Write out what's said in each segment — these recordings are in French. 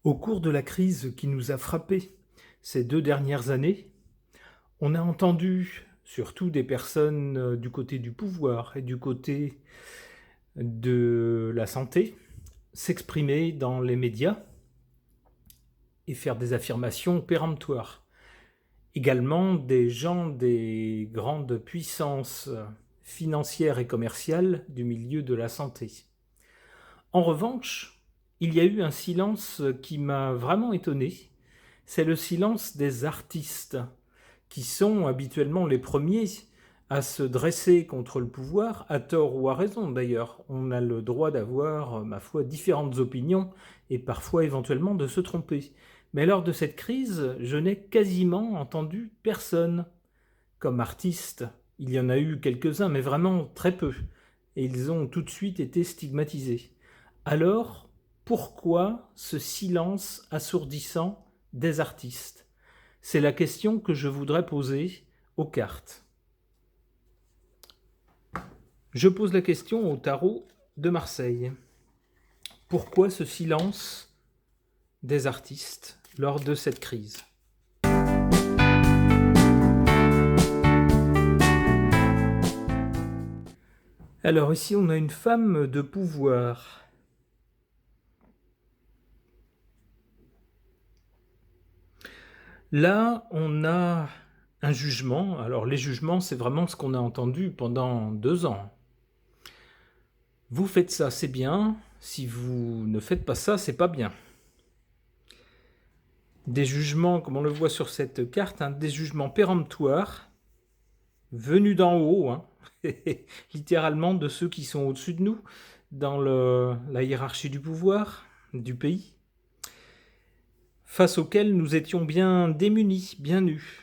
Au cours de la crise qui nous a frappés ces 2 dernières années, on a entendu, surtout des personnes, du côté du pouvoir et du côté de la santé, s'exprimer dans les médias et faire des affirmations péremptoires. Également des gens des grandes puissances financières et commerciales du milieu de la santé. En revanche, il y a eu un silence qui m'a vraiment étonné, c'est le silence des artistes, qui sont habituellement les premiers à se dresser contre le pouvoir, à tort ou à raison d'ailleurs. On a le droit d'avoir, ma foi, différentes opinions et parfois éventuellement de se tromper. Mais lors de cette crise, je n'ai quasiment entendu personne comme artiste. Il y en a eu quelques-uns, mais vraiment très peu. Et ils ont tout de suite été stigmatisés. Alors, pourquoi ce silence assourdissant des artistes? C'est la question que je voudrais poser aux cartes. Je pose la question au tarot de Marseille. Pourquoi ce silence des artistes lors de cette crise? Alors ici, on a une femme de pouvoir. Là, on a un jugement. Alors les jugements, c'est vraiment ce qu'on a entendu pendant 2 ans. Vous faites ça, c'est bien. Si vous ne faites pas ça, c'est pas bien. Des jugements, comme on le voit sur cette carte, des jugements péremptoires, venus d'en haut, littéralement de ceux qui sont au-dessus de nous, dans la hiérarchie du pouvoir du pays, face auxquels nous étions bien démunis, bien nus.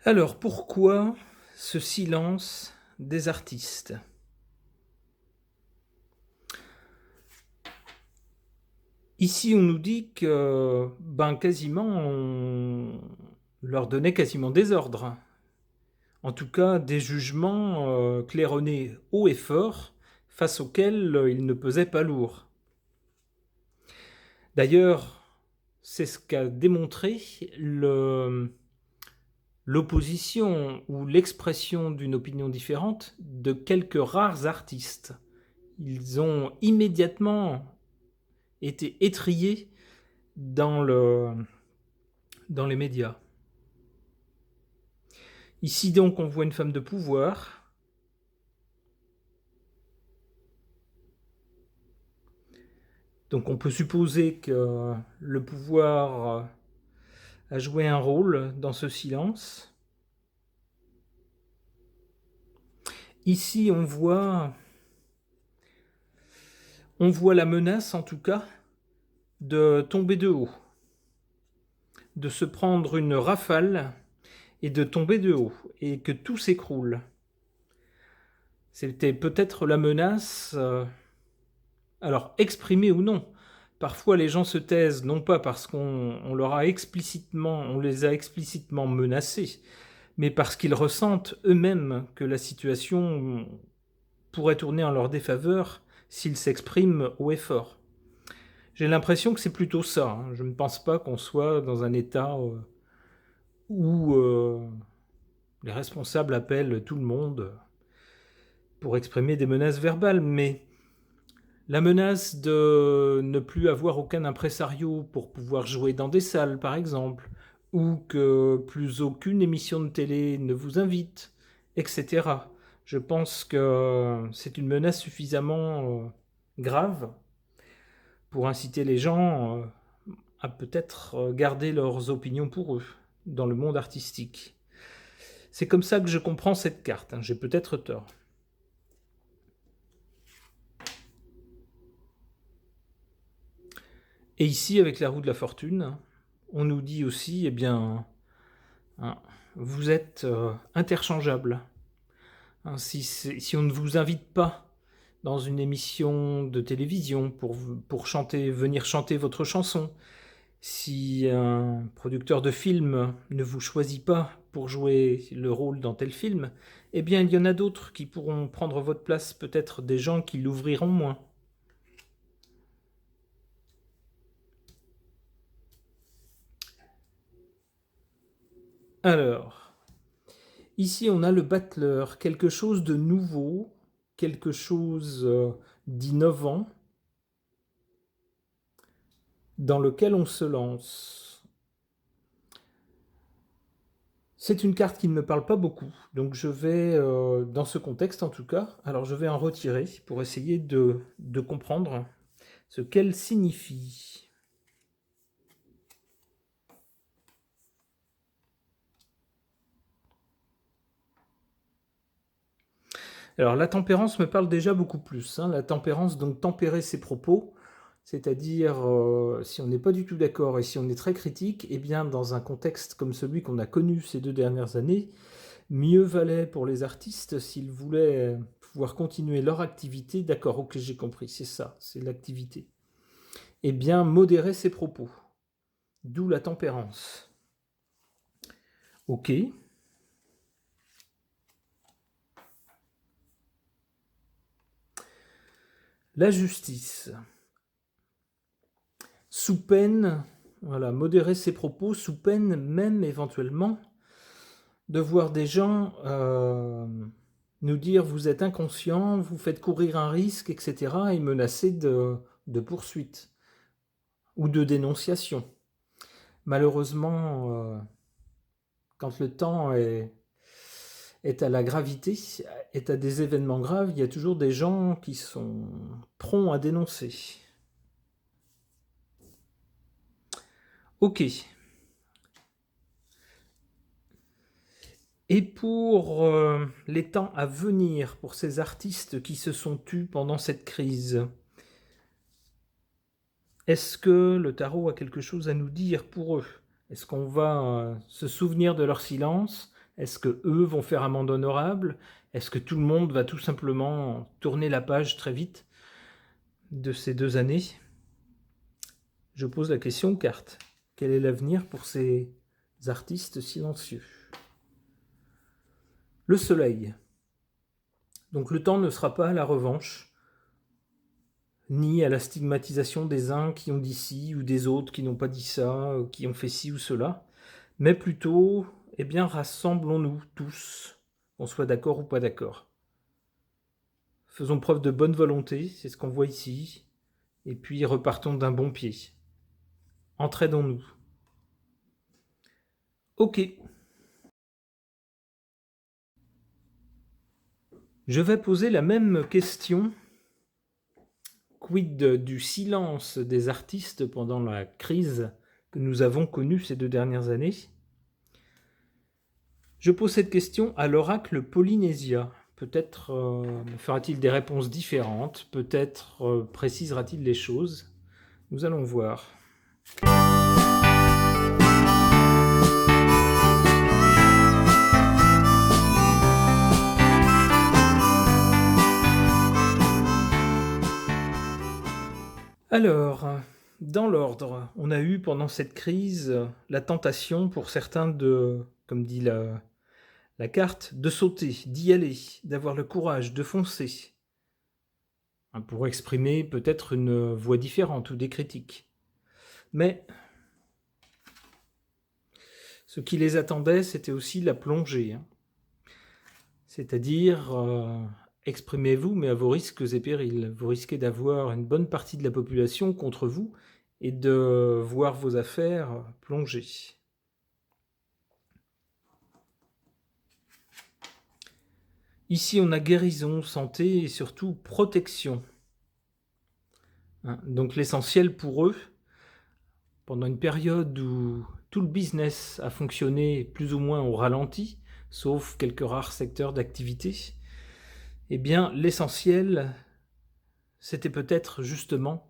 Alors pourquoi ce silence des artistes? Ici, on nous dit que, quasiment, on leur donnait quasiment des ordres. En tout cas, des jugements claironnés haut et fort, face auxquels ils ne pesaient pas lourd. D'ailleurs, c'est ce qu'a démontré l'opposition ou l'expression d'une opinion différente de quelques rares artistes. Ils ont immédiatement été étrillés dans les médias. Ici donc on voit une femme de pouvoir. Donc on peut supposer que le pouvoir a joué un rôle dans ce silence. Ici on voit la menace en tout cas de tomber de haut, de se prendre une rafale et de tomber de haut, et que tout s'écroule. C'était peut-être la menace, alors exprimée ou non. Parfois les gens se taisent, non pas parce on les a explicitement menacés, mais parce qu'ils ressentent eux-mêmes que la situation pourrait tourner en leur défaveur s'ils s'expriment haut et fort. J'ai l'impression que c'est plutôt ça. Je ne pense pas qu'on soit dans un état où les responsables appellent tout le monde pour exprimer des menaces verbales, mais la menace de ne plus avoir aucun impresario pour pouvoir jouer dans des salles, par exemple, ou que plus aucune émission de télé ne vous invite, etc. Je pense que c'est une menace suffisamment grave pour inciter les gens à peut-être garder leurs opinions pour eux dans le monde artistique. C'est comme ça que je comprends cette carte, j'ai peut-être tort. Et ici, avec la roue de la fortune, on nous dit aussi, eh bien, hein, vous êtes interchangeable. Hein, si on ne vous invite pas dans une émission de télévision pour chanter, venir chanter votre chanson, si un producteur de film ne vous choisit pas pour jouer le rôle dans tel film, eh bien il y en a d'autres qui pourront prendre votre place, peut-être des gens qui l'ouvriront moins. Alors, ici on a le battleur, quelque chose de nouveau, quelque chose d'innovant, dans lequel on se lance. C'est une carte qui ne me parle pas beaucoup, donc je vais, dans ce contexte en tout cas, alors je vais en retirer pour essayer de comprendre ce qu'elle signifie. Alors la tempérance me parle déjà beaucoup plus. Hein. La tempérance, donc tempérer ses propos, c'est-à-dire si on n'est pas du tout d'accord et si on est très critique, eh bien dans un contexte comme celui qu'on a connu ces 2 dernières années, mieux valait pour les artistes s'ils voulaient pouvoir continuer leur activité, d'accord, ok j'ai compris, c'est ça, c'est l'activité, eh bien modérer ses propos, d'où la tempérance. Ok. La justice. Sous peine, voilà, modérer ses propos, sous peine même éventuellement de voir des gens nous dire vous êtes inconscient, vous faites courir un risque, etc. et menacer de poursuite ou de dénonciation. Malheureusement, quand le temps est à la gravité, est à des événements graves, il y a toujours des gens qui sont prompts à dénoncer. Ok. Et pour les temps à venir, pour ces artistes qui se sont tus pendant cette crise, est-ce que le tarot a quelque chose à nous dire pour eux? Est-ce qu'on va se souvenir de leur silence? Est-ce que eux vont faire amende honorable? Est-ce que tout le monde va tout simplement tourner la page très vite de ces 2 années? Je pose la question aux cartes. Quel est l'avenir pour ces artistes silencieux? Le soleil. Donc le temps ne sera pas à la revanche, ni à la stigmatisation des uns qui ont dit ci ou des autres qui n'ont pas dit ça, qui ont fait ci ou cela, mais plutôt, eh bien, rassemblons-nous tous, qu'on soit d'accord ou pas d'accord. Faisons preuve de bonne volonté, c'est ce qu'on voit ici, et puis repartons d'un bon pied. Entraidons-nous. Ok. Je vais poser la même question. Quid du silence des artistes pendant la crise que nous avons connue ces 2 dernières années? Je pose cette question à l'oracle Polynésia. Peut-être me fera-t-il des réponses différentes, peut-être précisera-t-il les choses. Nous allons voir. Alors, dans l'ordre, on a eu pendant cette crise la tentation pour certains de, comme dit la carte, de sauter, d'y aller, d'avoir le courage, de foncer, pour exprimer peut-être une voix différente ou des critiques. Mais ce qui les attendait, c'était aussi la plongée. C'est-à-dire, exprimez-vous, mais à vos risques et périls. Vous risquez d'avoir une bonne partie de la population contre vous et de voir vos affaires plonger. Ici, on a guérison, santé et surtout protection. Donc l'essentiel pour eux, pendant une période où tout le business a fonctionné plus ou moins au ralenti, sauf quelques rares secteurs d'activité, eh bien l'essentiel, c'était peut-être justement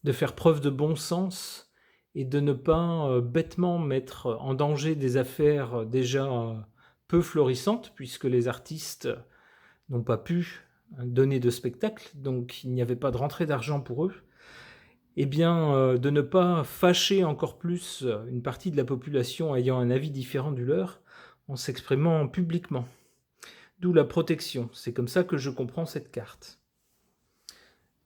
de faire preuve de bon sens et de ne pas bêtement mettre en danger des affaires déjà peu florissantes, puisque les artistes n'ont pas pu donner de spectacle, donc il n'y avait pas de rentrée d'argent pour eux, eh bien, de ne pas fâcher encore plus une partie de la population ayant un avis différent du leur, en s'exprimant publiquement. D'où la protection. C'est comme ça que je comprends cette carte.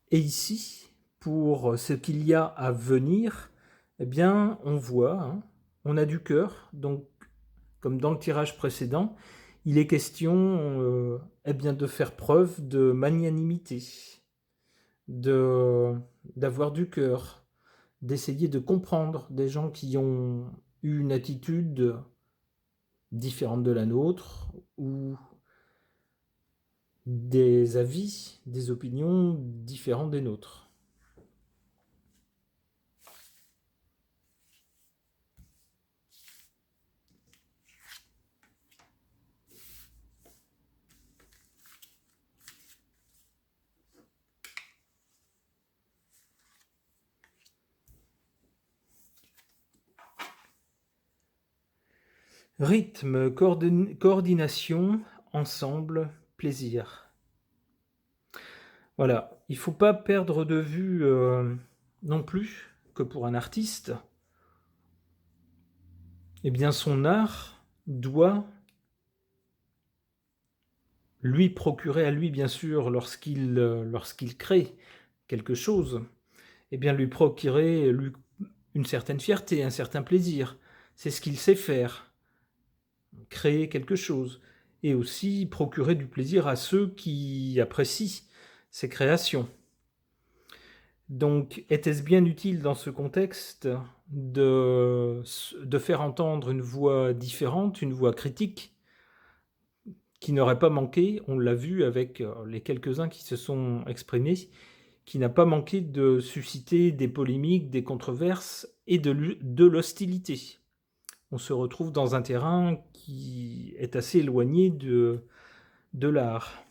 Et ici, pour ce qu'il y a à venir, eh bien, on voit, hein, on a du cœur, donc, comme dans le tirage précédent, il est question eh bien, de faire preuve de magnanimité, d'avoir du cœur, d'essayer de comprendre des gens qui ont eu une attitude différente de la nôtre ou des avis, des opinions différentes des nôtres. Rythme, coordination, ensemble, plaisir. Voilà, il ne faut pas perdre de vue non plus que pour un artiste, eh bien son art doit lui procurer à lui, bien sûr, lorsqu'il crée quelque chose, eh bien lui procurer une certaine fierté, un certain plaisir. C'est ce qu'il sait faire, créer quelque chose, et aussi procurer du plaisir à ceux qui apprécient ses créations. Donc, était-ce bien utile dans ce contexte de faire entendre une voix différente, une voix critique, qui n'aurait pas manqué, on l'a vu avec les quelques-uns qui se sont exprimés, qui n'a pas manqué de susciter des polémiques, des controverses et de l'hostilité. On se retrouve dans un terrain qui est assez éloigné de l'art.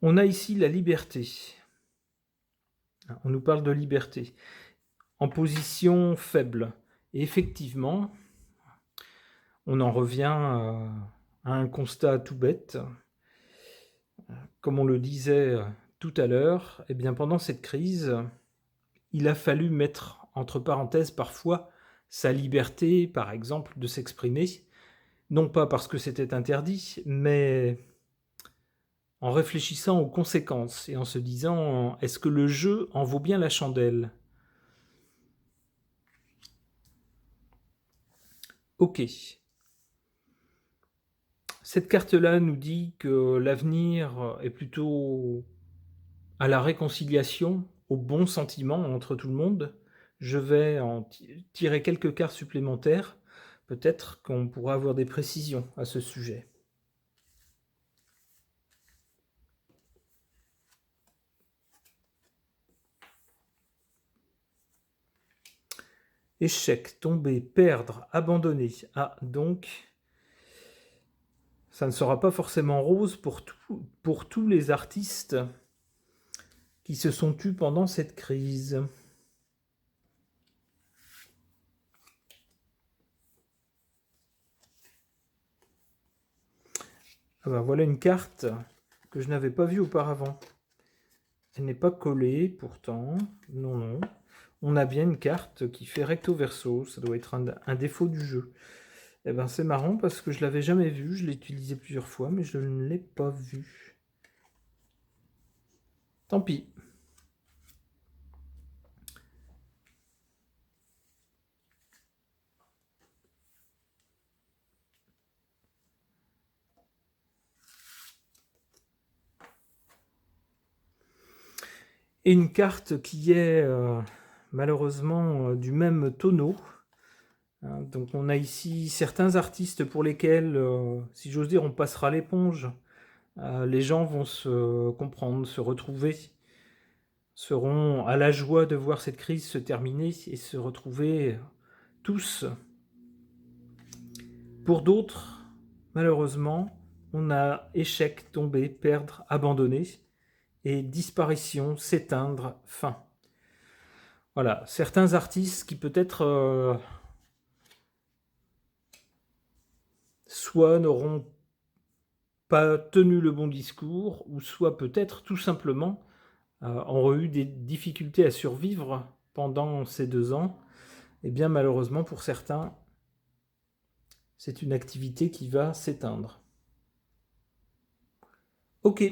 On a ici la liberté. On nous parle de liberté en position faible. Et effectivement, on en revient à un constat tout bête. Comme on le disait tout à l'heure, eh bien pendant cette crise, il a fallu mettre entre parenthèses parfois sa liberté, par exemple, de s'exprimer, non pas parce que c'était interdit, mais en réfléchissant aux conséquences et en se disant: est-ce que le jeu en vaut bien la chandelle? Ok. Cette carte-là nous dit que l'avenir est plutôt à la réconciliation, au bon sentiment entre tout le monde. Je vais en tirer quelques cartes supplémentaires. Peut-être qu'on pourra avoir des précisions à ce sujet. Échec, tomber, perdre, abandonner. Ah, donc, ça ne sera pas forcément rose pour tous les artistes qui se sont tus pendant cette crise. Ah ben, voilà une carte que je n'avais pas vue auparavant. Elle n'est pas collée pourtant, non, non. On a bien une carte qui fait recto verso, ça doit être un défaut du jeu. Eh ben c'est marrant parce que je l'avais jamais vu, je l'ai utilisé plusieurs fois, mais je ne l'ai pas vu. Tant pis. Et une carte qui est malheureusement du même tonneau. Hein, donc on a ici certains artistes pour lesquels, si j'ose dire, on passera l'éponge. Les gens vont se comprendre, se retrouver, seront à la joie de voir cette crise se terminer et se retrouver tous Pour d'autres, malheureusement, on a échec, tomber, perdre, abandonner et disparition, s'éteindre, fin. Voilà, certains artistes qui peut-être soit n'auront pas tenu le bon discours, ou soit peut-être tout simplement auront eu des difficultés à survivre pendant ces 2 ans. Et bien malheureusement pour certains, c'est une activité qui va s'éteindre. Ok.